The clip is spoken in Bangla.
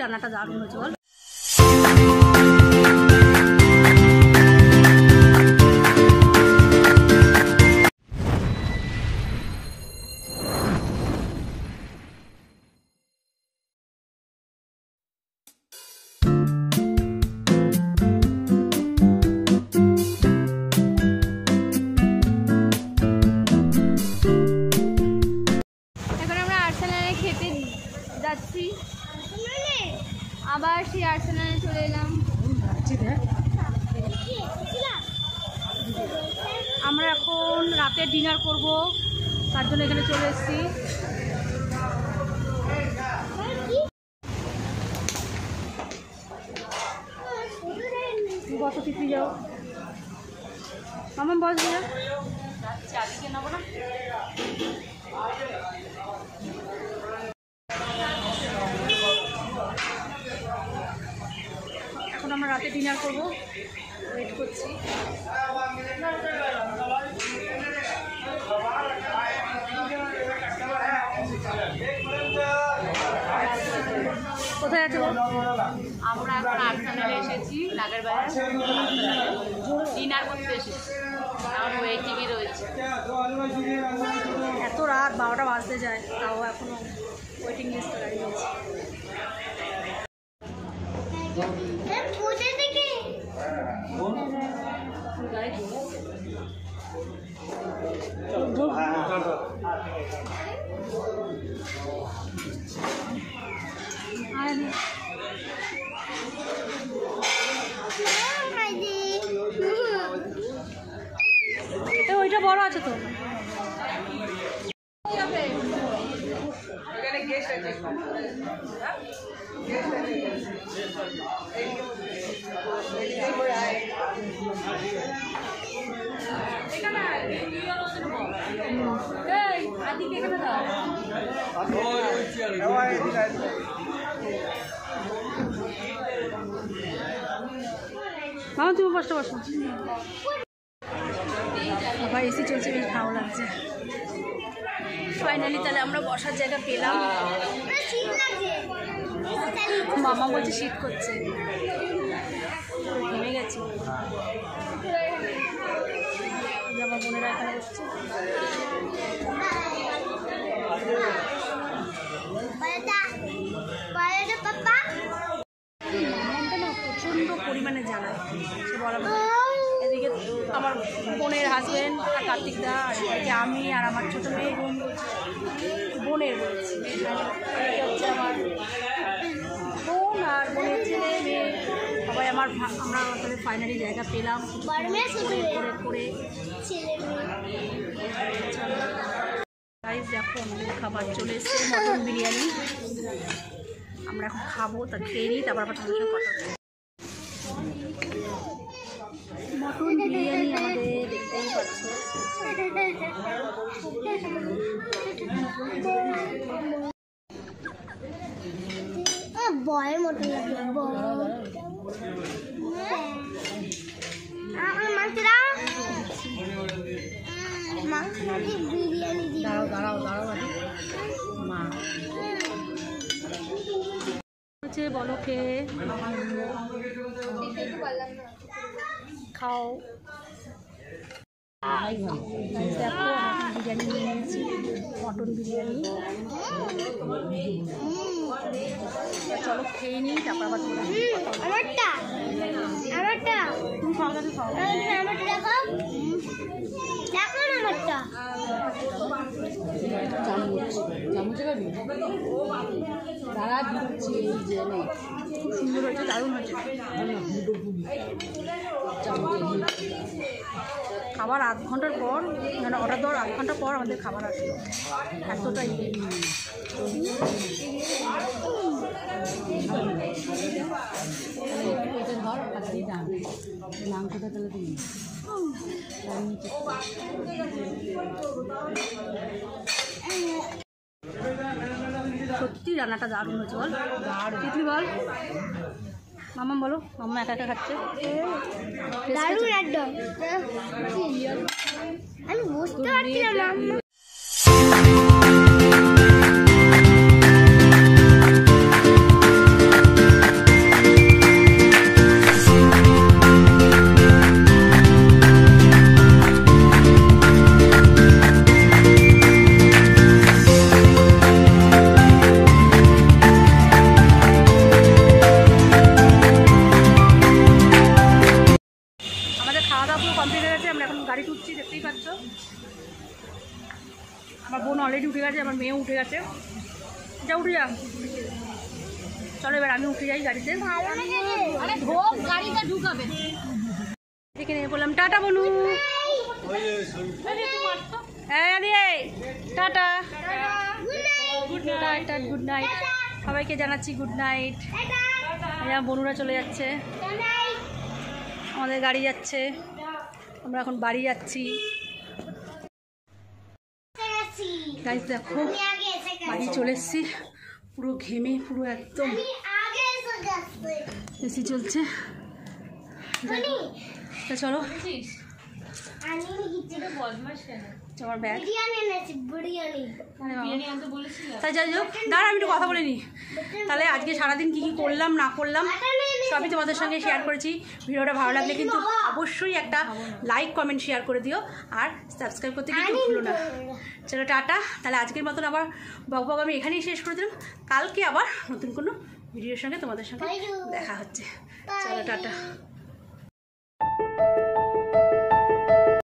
রান্নাটা দারুণ হয়েছে বল। আবার সেই আর্সেনালে চলে এলাম। আমরা এখন রাতে ডিনার করব, তার জন্য এখানে চলে এসেছি। বসো পিছিয়ে যাও, আমার বস দিয়ে চাবিকে নেবো না। এখন আমরা রাতে ডিনার করব, ওয়েট করছি। কোথায় আছে? আমরা এখন আর্সেনালে এসেছি, নাগেরবাজার ডিনার করতে এসেছি, কারণ ওয়েটিংয়ে রয়েছে। এত রাত 12টা বাজতে যায়, তাও এখনো ওয়েটিং লিস্টে দাঁড়িয়ে রয়েছে। ওইটা বড় আছে তো। মামা তুমি বসতে বসো। বাবা এসি চলছে, বেশ ভালো লাগছে। ফাইনালি তাহলে আমরা বসার জায়গা পেলাম। মামা বলছে শীত করছে, ঘেমে গেছি। আমার বোনেরা এখানে বসছে। মনটা না প্রচণ্ড পরিমাণে জ্বালায়, সে বলা। এদিকে আমার বোনের হাজব্যান্ড আর কার্তিকদা, আর এদিকে আমি আর আমার ছোটো মেয়ে বোনের বলছি, হচ্ছে আমার বোন আর বোনের ছেলে মেয়ে সবাই। আমরা আমাদের ফাইনালি জায়গা পেলাম করে। গাইস দেখো আমাদের খাবার চলে এসছে, মটন বিরিয়ানি। আমরা এখন খাবো, তা খেয়ে নিই, তারপর আবার তোমাদের সঙ্গে কথা বলবো। মটন বিরিয়ানি আমাদের দেখতেই পাচ্ছ। বয়ের মতো লাগে বিরিয়ানি দাঁড়াও মা হচ্ছে বলো, খেয়ে খাও। দেখো বিরিয়ানি নিয়ে নিয়েছি, মটন বিরিয়ানি। চলো খেয়ে নিই, তারপর আবার তুমি খাওয়া দাওয়া খাও। সুন্দর হয়েছে, দারুণ হয়েছে। খাবার আধ ঘন্টার পর, মানে অর্ডার দেওয়ার আধ ঘন্টা পর আমাদের খাবার আসলো। এতটাই সত্যি রান্নাটা দারুণ হয়েছে বল। তিতলি বল, মামা বলো। মামা একা একা খাচ্ছে, দারুণ একদম। আমি বুঝতে পারছিলাম। উঠে গেছে, যা উঠে যা। চলো এবার আমি উঠে যাই গাড়িতে। গাড়িটা ঢুকাবে। দেখে নিয়ে বললাম টাটা বলু। হ্যাঁ tata, good night. Good night সবাইকে জানাচ্ছি, গুড নাইট। বনুরা চলে যাচ্ছে, আমাদের গাড়ি যাচ্ছে, আমরা এখন বাড়ি যাচ্ছি। গাইস দেখো বাড়ি চলে এসছি, পুরো ঘেমে পুরো একদম এসি চলছে। চলো আমার ব্যাগ তাই যাই হোক, দাঁড়া আমি একটু কথা বলে নিই। তাহলে আজকে সারাদিন কী কী করলাম না করলাম সবই তোমাদের সঙ্গে শেয়ার করেছি। ভিডিওটা ভালো লাগলে কিন্তু অবশ্যই একটা লাইক কমেন্ট শেয়ার করে দিও, আর সাবস্ক্রাইব করতে কিন্তু ভুলো না। চলো টাটা, তাহলে আজকের মতন আবার বক আমি এখানেই শেষ করে দিলাম। কালকে আবার নতুন কোনো ভিডিওর সঙ্গে তোমাদের সঙ্গে দেখা হচ্ছে। চলো টাটা।